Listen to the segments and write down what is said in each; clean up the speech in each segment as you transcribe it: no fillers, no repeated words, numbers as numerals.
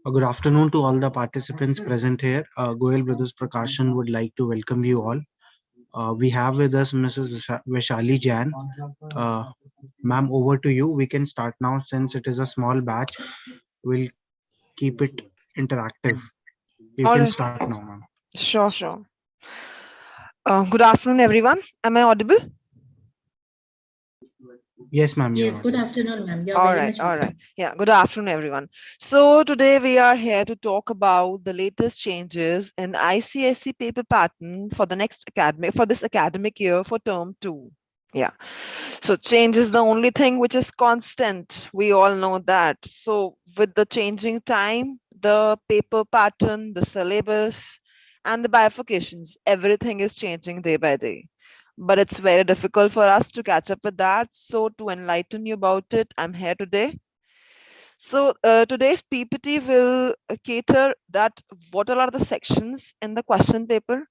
Good afternoon to all the participants present here. Goyal Brothers Prakashan would like to welcome you all. We have with us Mrs. Vaishali Jain. Uh, Ma'am, over to you. We can start now since it is a small batch. We'll keep it interactive. You All can right, start now, ma'am. sure. Good afternoon, everyone. Am I audible? Yes, ma'am, you're Yes, good audible. afternoon, ma'am. You're very much All right. audible. Yeah, good afternoon, everyone. So today we are here to talk about the latest changes in ICSE paper pattern for the next academic for this academic year for term two. Yeah. So change is the only thing which is constant. We all know that. So with the changing time, the paper pattern, the syllabus, and the bifurcations, everything is changing day by day. But it's very difficult for us to catch up with that. So to enlighten you about it, I'm here today. So today's PPT will cater that what all are the sections in the question paper,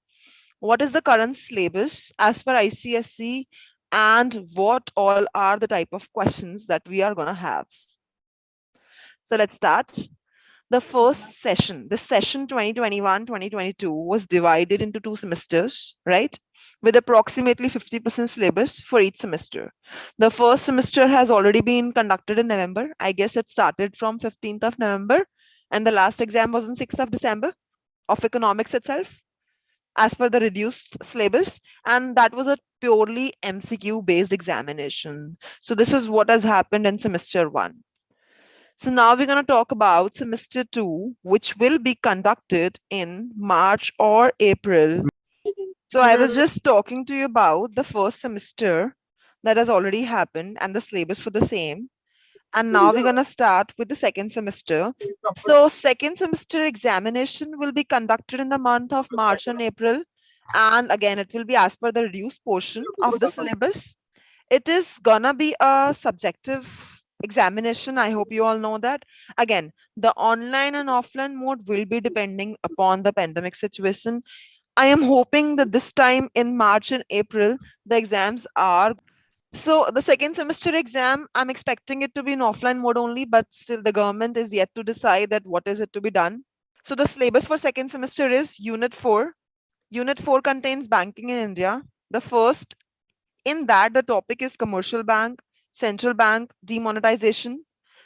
what is the current syllabus as per ICSE, and what all are the type of questions that we are going to have. So let's start. The first session, this session 2021-2022 was divided into 2 semesters, right? With approximately 50% syllabus for each semester. The first semester has already been conducted in November. I guess it started from 15th of November and the last exam was on 6th of December of economics itself as per the reduced syllabus, and that was a purely MCQ based examination. So this is what has happened in semester 1. So now we're going to talk about semester 2, which will be conducted in March or April. So I was just talking to you about the first semester that has already happened and the syllabus for the same. And now we're going to start with the second semester. So second semester examination will be conducted in the month of March and April. And again, it will be as per the reduced portion of the syllabus. It is gonna be a subjective examination. I hope you all know that. Again, the online and offline mode will be depending upon the pandemic situation. I am hoping that this time in March and April, the exams are. So the second semester exam, I'm expecting it to be in offline mode only, but still the government is yet to decide that what is it to be done. So the syllabus for second semester is Unit 4. Unit 4 contains banking in India. The first in that, the topic is commercial bank, central bank, demonetization.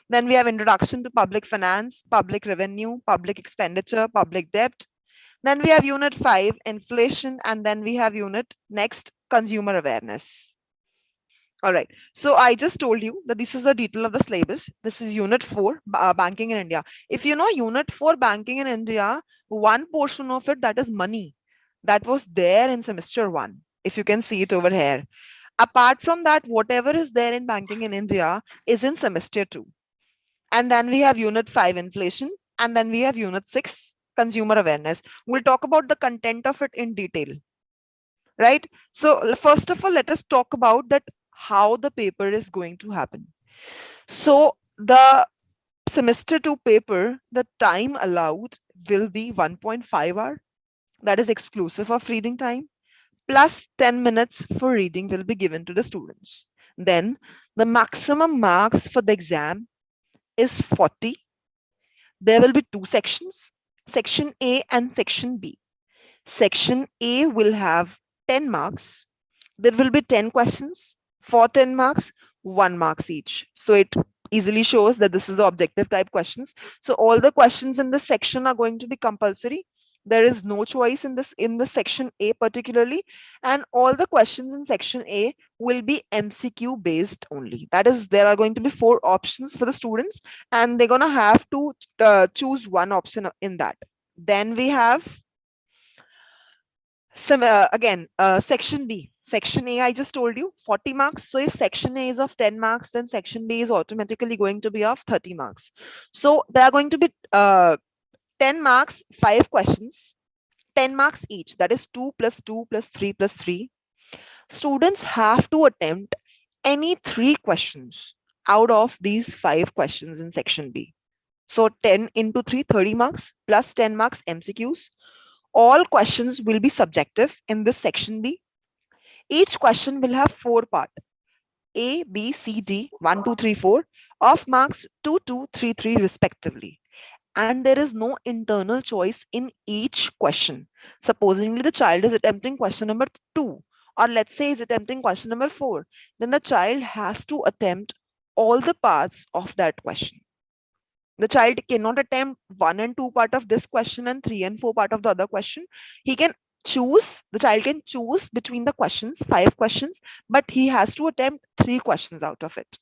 Then we have introduction to public finance, public revenue, public expenditure, public debt. Then we have unit 5, inflation, and then we have unit next, consumer awareness. All right. So I just told you that this is the detail of the syllabus. This is unit 4, banking in India. If you know unit 4, banking in India, one portion of it, that is money, that was there in semester 1. If you can see it over here. Apart from that, whatever is there in banking in India is in semester 2. And then we have unit 5, inflation, and then we have unit 6, consumer awareness. We'll talk about the content of it in detail, right? So first of all, let us talk about that how the paper is going to happen. So the semester 2 paper, the time allowed will be 1.5 hour. That is exclusive of reading time, plus 10 minutes for reading will be given to the students. Then the maximum marks for the exam is 40. There will be 2 sections, section A and section B. Section A will have 10 marks. There will be 10 questions for 10 marks, 1 marks each. So it easily shows that this is the objective type questions. So all the questions in this section are going to be compulsory. There is no choice in the section A particularly, and all the questions in section A will be MCQ based only. That is, there are going to be 4 options for the students, and they're gonna have to choose one option in that. Then we have some again section B. Section A, I just told you 40 marks. So if section A is of 10 marks, then section B is automatically going to be of 30 marks. So there are going to be 10 marks, 5 questions, 10 marks each. That is 2 plus 2 plus 3 plus 3. Students have to attempt any 3 questions out of these 5 questions in section B. So 10 into 3, 30 marks plus 10 marks MCQs. All questions will be subjective in this section B. Each question will have 4 parts, A, B, C, D, 1, 2, 3, 4, of marks 2, 2, 3, 3 respectively. and there is no internal choice in each question. Supposingly the child is attempting question number 2, or let's say is attempting question number 4, then the child has to attempt all the parts of that question. The child cannot attempt 1 and 2 part of this question and 3 and 4 part of the other question. The child can choose between the questions, 5 questions, but he has to attempt 3 questions out of it.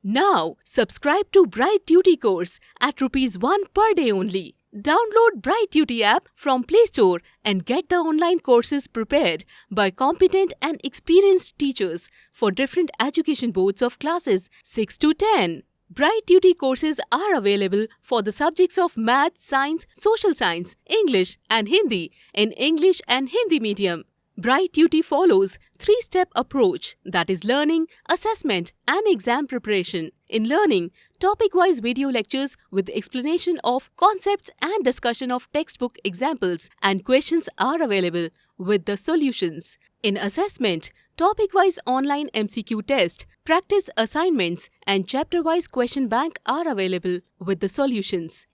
Now, subscribe to Bright Duty course at rupees 1 per day only. Download Bright Duty app from Play Store and get the online courses prepared by competent and experienced teachers for different education boards of classes 6 to 10. Bright Duty courses are available for the subjects of Math, Science, Social Science, English and Hindi in English and Hindi medium. Bright Duty follows 3-step approach, that is learning, assessment and exam preparation. In learning, topic-wise video lectures with explanation of concepts and discussion of textbook examples and questions are available with the solutions. In assessment, topic-wise online MCQ test, practice assignments and chapter-wise question bank are available with the solutions.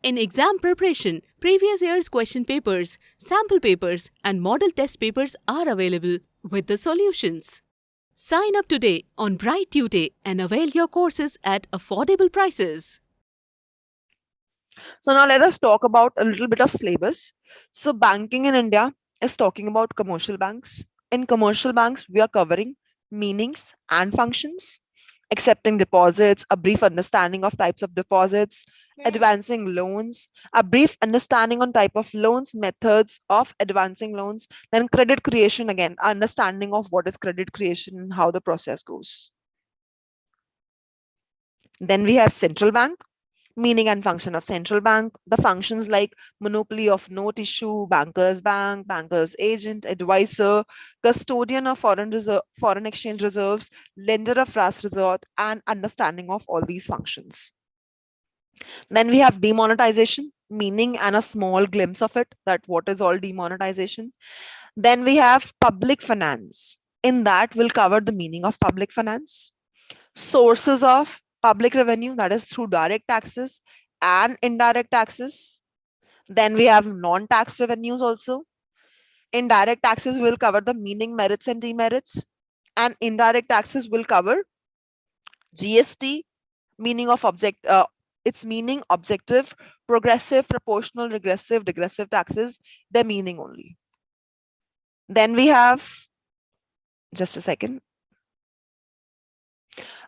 In exam preparation, previous year's question papers, sample papers and model test papers are available with the solutions. Sign up today on Bright Tuesday and avail your courses at affordable prices. So now let us talk about a little bit of syllabus. So banking in India is talking about commercial banks. In commercial banks, we are covering meanings and functions, accepting deposits, a brief understanding of types of deposits, advancing loans, a brief understanding on type of loans, methods of advancing loans, then credit creation, again, understanding of what is credit creation and how the process goes. Then we have central bank, meaning and function of central bank, the functions like monopoly of note issue, banker's bank, banker's agent, advisor, custodian of foreign exchange reserves, lender of last resort, and understanding of all these functions. Then we have demonetization, meaning and a small glimpse of it, that what is all demonetization. Then we have public finance. In that, we'll cover the meaning of public finance, sources of public revenue, that is through direct taxes and indirect taxes. Then we have non-tax revenues also. Indirect taxes will cover the meaning, merits and demerits, and indirect taxes will cover GST, meaning of its meaning, objective, progressive, proportional, regressive, digressive taxes, their meaning only. Then we have, just a second,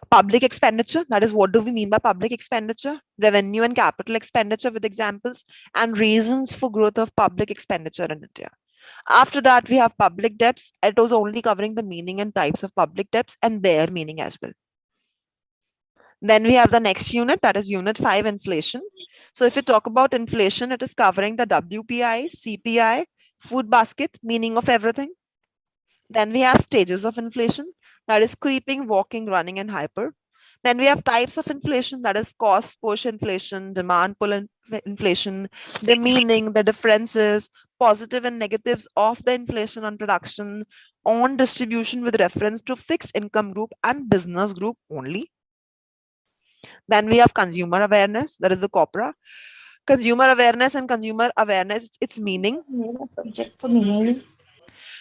public expenditure, that is what do we mean by public expenditure, revenue and capital expenditure with examples, and reasons for growth of public expenditure in India. After that, we have public debts. It was only covering the meaning and types of public debts and their meaning as well. Then we have the next unit, that is unit 5, inflation. So if you talk about inflation, it is covering the WPI, CPI, food basket, meaning of everything. Then we have stages of inflation, that is creeping, walking, running, and hyper. Then we have types of inflation, that is cost push inflation, demand pull inflation, the meaning, the differences, positive and negatives of the inflation on production, on distribution with reference to fixed income group and business group only. Then we have consumer awareness, that is the COPRA. Consumer awareness and consumer awareness, its meaning.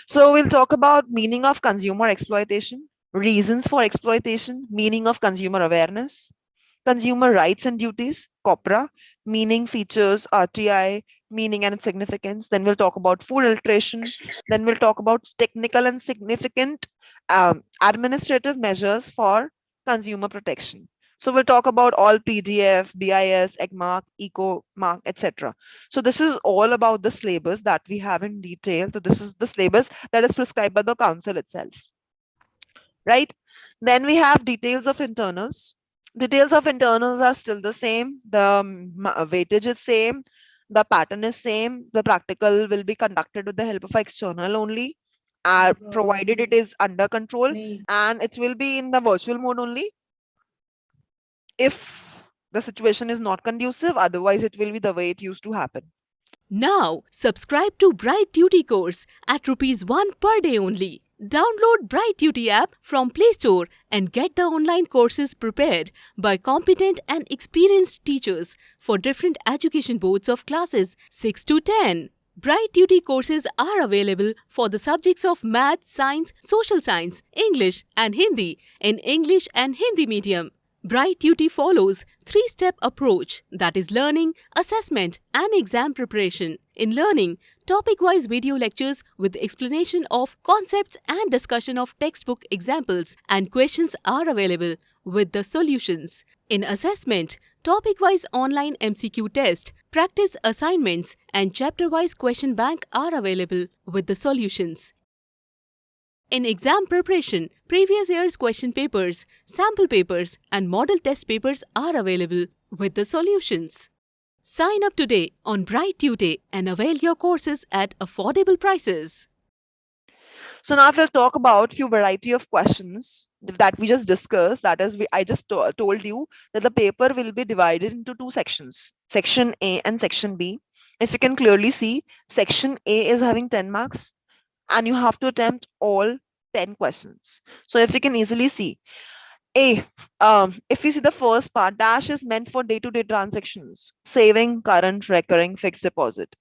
So we'll talk about meaning of consumer exploitation, reasons for exploitation, meaning of consumer awareness, consumer rights and duties, COPRA, meaning, features, RTI, meaning and its significance. Then we'll talk about food alteration. Then we'll talk about technical and significant administrative measures for consumer protection. So we'll talk about all PDF, BIS, EGMARK, EcoMark, etc. So this is all about the syllabus that we have in detail. So this is the syllabus that is prescribed by the council itself, right? Then we have details of internals. Details of internals are still the same. The weightage is same. The pattern is same. The practical will be conducted with the help of external only, provided it is under control, and it will be in the virtual mode only if the situation is not conducive. Otherwise, it will be the way it used to happen. Now, subscribe to Bright Duty course at rupees 1 per day only. Download Bright Duty app from Play Store and get the online courses prepared by competent and experienced teachers for different education boards of classes 6 to 10. Bright Duty courses are available for the subjects of Math, Science, Social Science, English and Hindi in English and Hindi medium. Bright Duty follows three-step approach, that is learning, assessment and exam preparation. In learning, topic-wise video lectures with explanation of concepts and discussion of textbook examples and questions are available with the solutions. In assessment, topic-wise online MCQ test, practice assignments and chapter-wise question bank are available with the solutions. In exam preparation, previous year's question papers, sample papers and model test papers are available with the solutions. Sign up today on Bright Tutor and avail your courses at affordable prices. So now we'll talk about few variety of questions that we just discussed. That is, I just told you that the paper will be divided into two sections, section A and section B. If you can clearly see, section A is having 10 marks and you have to attempt all 10 questions. So if you can easily see, A, if you see the first part, dash is meant for day-to-day transactions, saving, current, recurring, fixed deposit.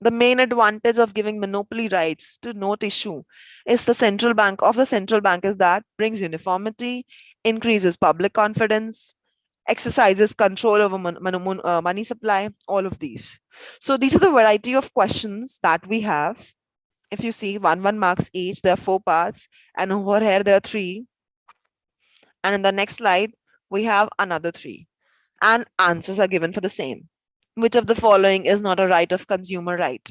The main advantage of giving monopoly rights to note issue is the central bank is that brings uniformity, increases public confidence, exercises control over money supply, all of these. So these are the variety of questions that we have. If you see 1 marks each, there are 4 parts, and over here there are 3. And in the next slide, we have another 3. And answers are given for the same. Which of the following is not a right of consumer right?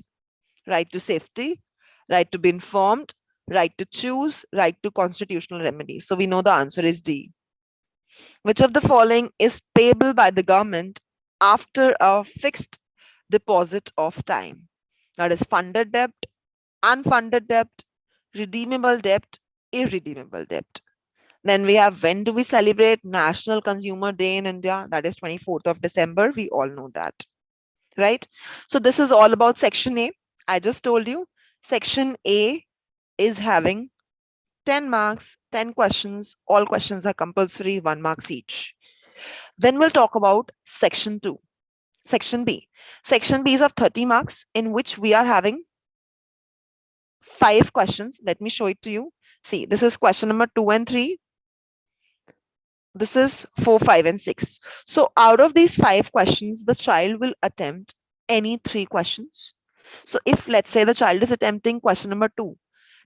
Right to safety, right to be informed, right to choose, right to constitutional remedy. So we know the answer is D. Which of the following is payable by the government after a fixed deposit of time? That is funded debt, unfunded debt, redeemable debt, irredeemable debt. Then we have, when do we celebrate National Consumer Day in India? That is 24th of December. We all know that, right? So this is all about section A. I just told you section A is having 10 marks, 10 questions. All questions are compulsory, 1 marks each. Then we'll talk about section 2. Section B. Section B is of 30 marks, in which we are having 5 questions. Let me show it to you. See, this is question number 2 and 3. This is 4, 5, and 6. So out of these 5 questions, the child will attempt any 3 questions. So if, let's say, the child is attempting question number 2,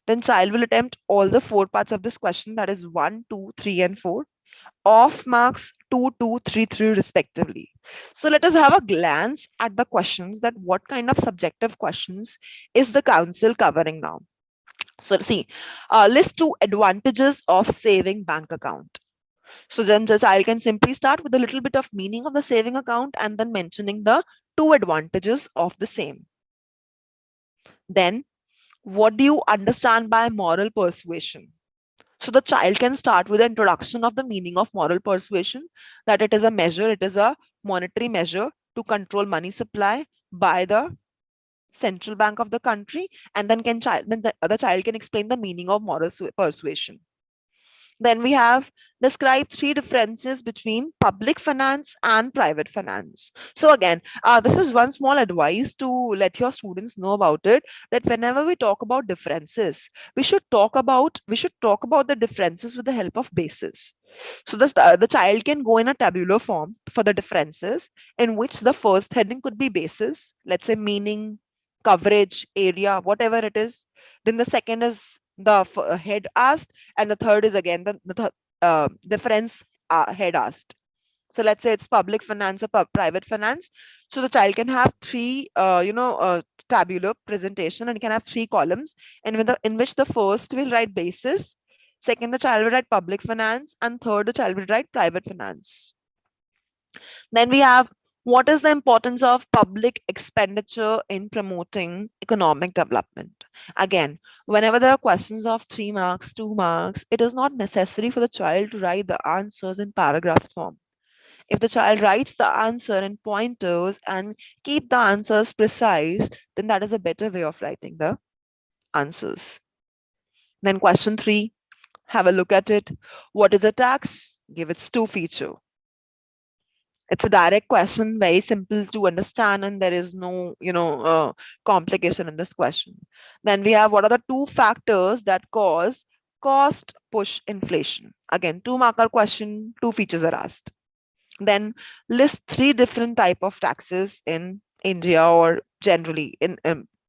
then child will attempt all the 4 parts of this question, that is 1, 2, 3, and 4, off marks 2, 2, 3, 3 respectively. So let us have a glance at the questions, that what kind of subjective questions is the council covering now. So see, list 2 advantages of saving bank account. So then the child can simply start with a little bit of meaning of the saving account and then mentioning the 2 advantages of the same. Then, what do you understand by moral persuasion? So the child can start with the introduction of the meaning of moral persuasion, that it is a measure, it is a monetary measure to control money supply by the central bank of the country, and then the other child can explain the meaning of moral persuasion. Then we have describe 3 differences between public finance and private finance. So again, this is one small advice to let your students know about it, that whenever we talk about differences, we should talk about the differences with the help of bases. So the child can go in a tabular form for the differences, in which the first heading could be basis, let's say meaning, coverage, area, whatever it is. Then the second is the head asked, and the third is again the difference head asked. So let's say it's public finance or private finance. So the child can have 3 tabular presentation, and can have 3 columns, and in which the first will write basis, second the child will write public finance, and third the child will write private finance. Then we have, what is the importance of public expenditure in promoting economic development? Again, whenever there are questions of 3 marks, 2 marks, it is not necessary for the child to write the answers in paragraph form. If the child writes the answer in pointers and keep the answers precise, then that is a better way of writing the answers. Then question 3, have a look at it. What is a tax? Give its two feature. It's a direct question, very simple to understand, and there is no, complication in this question. Then we have, what are the two factors that cause cost push inflation? Again, 2-marker question, two features are asked. Then list 3 different type of taxes in India, or generally in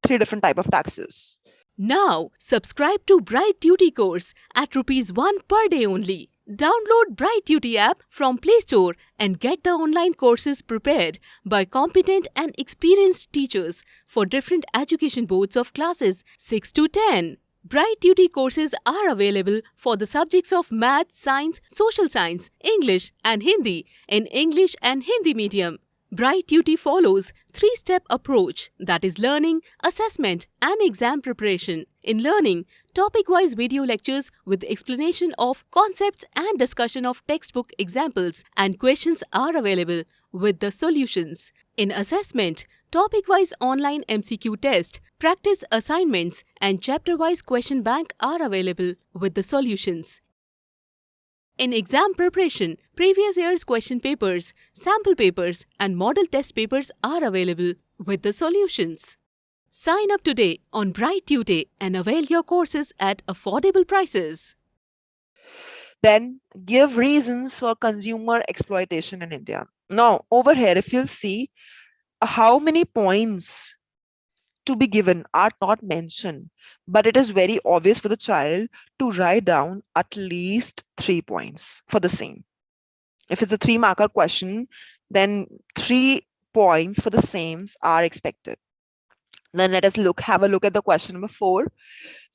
3 different type of taxes. Now, subscribe to Bright Duty course at rupees 1 per day only. Download Bright Duty app from Play Store and get the online courses prepared by competent and experienced teachers for different education boards of classes 6 to 10. Bright Duty courses are available for the subjects of Math, Science, Social Science, English and Hindi in English and Hindi medium. Bright Duty follows 3-step approach, that is learning, assessment and exam preparation. In learning, topic-wise video lectures with explanation of concepts and discussion of textbook examples and questions are available with the solutions. In assessment, topic-wise online MCQ test, practice assignments and chapter-wise question bank are available with the solutions. In exam preparation, previous year's question papers, sample papers and model test papers are available with the solutions. Sign up today on Bright Tuesday and avail your courses at affordable prices. Then give reasons for consumer exploitation in India. Now, over here, if you'll see how many points to be given are not mentioned, but it is very obvious for the child to write down at least 3 points for the same. If it's a 3-marker question, then 3 points for the same are expected. Then let us have a look at the question number 4.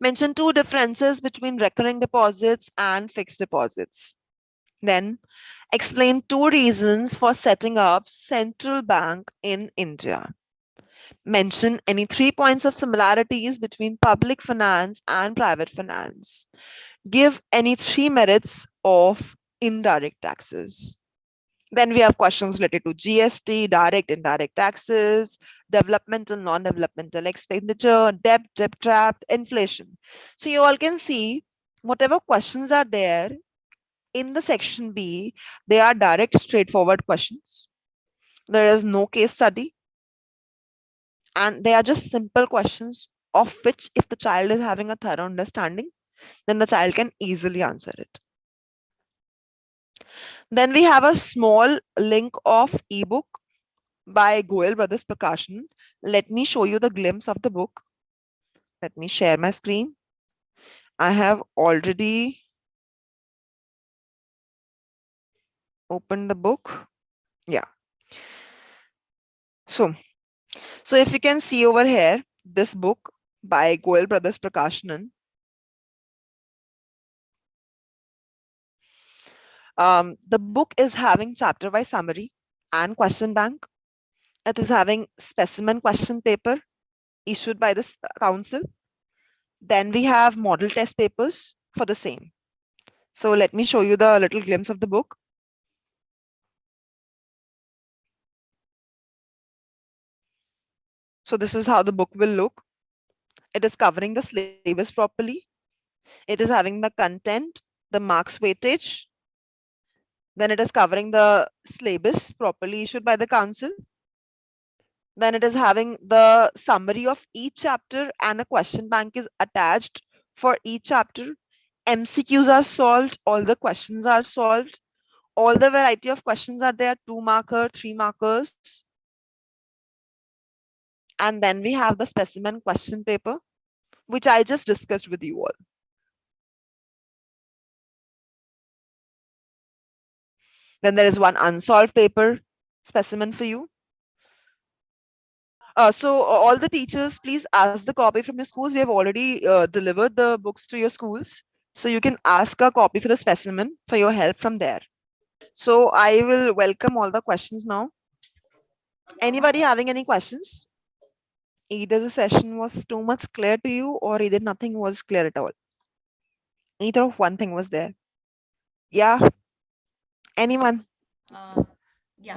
Mention 2 differences between recurring deposits and fixed deposits. Then explain 2 reasons for setting up central bank in India. Mention any 3 points of similarities between public finance and private finance. Give any 3 merits of indirect taxes. Then we have questions related to GST, direct, indirect taxes, developmental, non-developmental expenditure, debt trap, inflation. So you all can see whatever questions are there in the section B, they are direct, straightforward questions. There is no case study. And they are just simple questions of which, if the child is having a thorough understanding, then the child can easily answer it. Then we have a small link of ebook by Goyal Brothers Prakashan. Let me show you the glimpse of the book. Let me share my screen. I have already opened the book. Yeah. So if you can see over here, this book by Goyal Brothers Prakashanan. The book is having chapter-wise summary and question bank. It is having specimen question paper issued by the council. Then we have model test papers for the same. So let me show you the little glimpse of the book. So this is how the book will look. It is covering the syllabus properly. It is having the content, the marks weightage. Then it is covering the syllabus properly issued by the council. Then it is having the summary of each chapter, and a question bank is attached for each chapter. MCQs are solved, all the questions are solved. All the variety of questions are there, 2-marker, 3 markers. And then we have the specimen question paper, which I just discussed with you all. Then there is one unsolved paper specimen for you. So all the teachers, please ask the copy from your schools. We have already delivered the books to your schools. So you can ask a copy for the specimen for your help from there. So I will welcome all the questions now. Anybody having any questions? Either the session was too much clear to you, or either nothing was clear at all. Either of one thing was there. Yeah. Anyone? Yeah.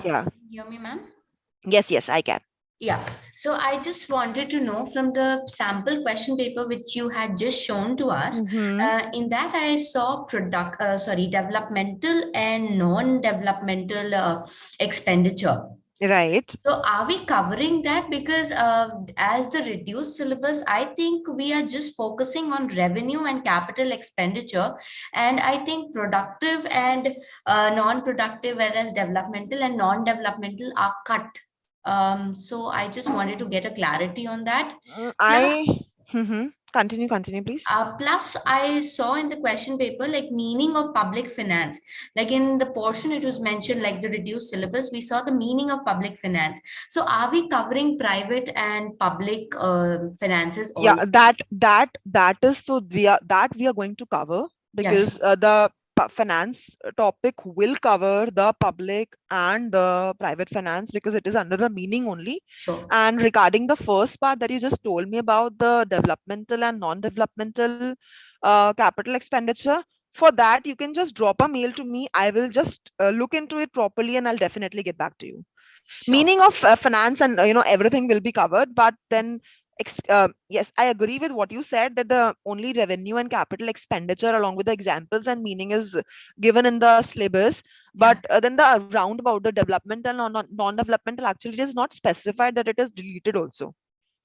Yeah. Can you hear me, ma'am? Yes, I can. Yeah. So I just wanted to know from the sample question paper which you had just shown to us. In that I saw developmental and non-developmental expenditure. Right. So are we covering that? Because as the reduced syllabus, I think we are just focusing on revenue and capital expenditure. And I think productive and non-productive, whereas developmental and non-developmental are cut. So I just wanted to get a clarity on that. I Plus, continue, please. plus, I saw in the question paper like meaning of public finance. Like in the portion it was mentioned, like the reduced syllabus, we saw the meaning of public finance. So are we covering private and public finances all? Yeah, that is so we are going to cover, because the finance topic will cover the public and the private finance, because it is under the meaning only. Sure. And regarding the first part that you just told me about the developmental and non-developmental capital expenditure, for that you can just drop a mail to me. I will just look into it properly and I'll definitely get back to you. Sure. Meaning of finance and everything will be covered, but then yes, I agree with what you said, that the only revenue and capital expenditure along with the examples and meaning is given in the syllabus. But then the roundabout, the developmental and non-developmental, actually it is not specified that it is deleted also.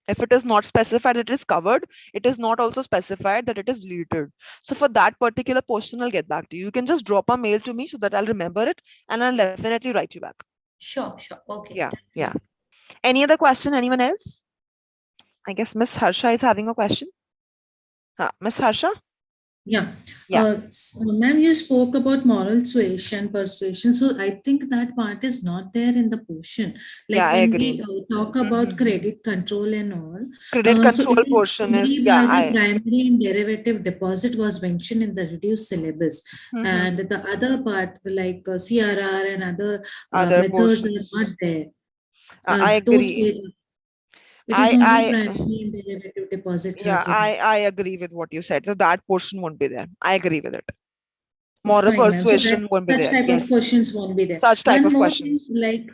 If it is not specified that it is covered, it is not also specified that it is deleted. So for that particular portion, I'll get back to you. You can just drop a mail to me so that I'll remember it and I'll definitely write you back. Sure. Okay. Yeah. Any other question? Anyone else? I guess Miss Harsha is having a question. Miss Harsha? Yeah. Yeah. So, ma'am, you spoke about moral suasion, persuasion. So I think that part is not there in the portion. Like Yeah, I when agree. we talk about credit control and all. Credit So control it is portion is, only yeah, where the primary and derivative deposit was mentioned in the reduced syllabus. And the other part, like CRR and other methods portions. are not there. I agree. It is only primary and derivative deposits. Yeah, I agree with what you said. So that portion won't be there. I agree with it. Moral Fine, persuasion won't be such there. type Yes. of questions won't be there. Such type of more questions. thing, like,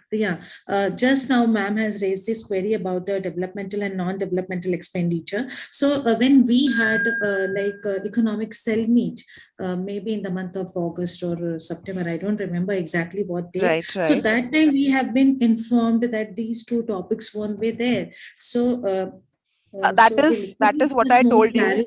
just now ma'am has raised this query about the developmental and non-developmental expenditure. So when we had economic cell meet, maybe in the month of August or September, I don't remember exactly what date. Right. So that time we have been informed that these two topics won't be there. So that is what I told you.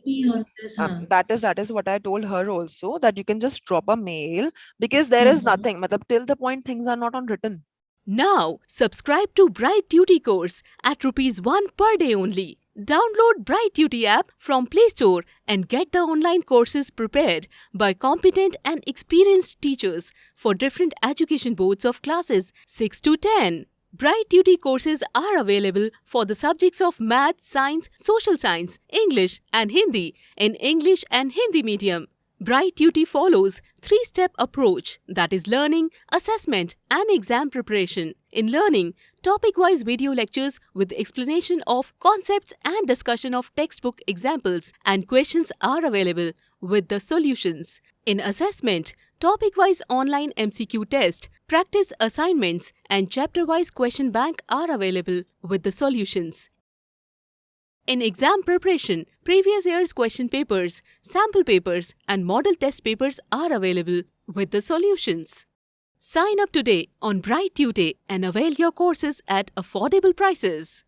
That is what I told her also, that you can just drop a mail, because there is nothing. Till the point things are not on written. Now subscribe to Bright Duty course at ₹1 per day only. Download Bright Duty app from Play Store and get the online courses prepared by competent and experienced teachers for different education boards of classes 6 to 10. Bright Duty courses are available for the subjects of Math, Science, Social Science, English and Hindi in English and Hindi medium. Bright Duty follows 3-step approach, that is learning, assessment and exam preparation. In learning, topic-wise video lectures with explanation of concepts and discussion of textbook examples and questions are available with the solutions. In assessment, topic-wise online MCQ test, practice assignments and chapter-wise question bank are available with the solutions. In exam preparation, previous year's question papers, sample papers and model test papers are available with the solutions. Sign up today on Bright Tutor and avail your courses at affordable prices.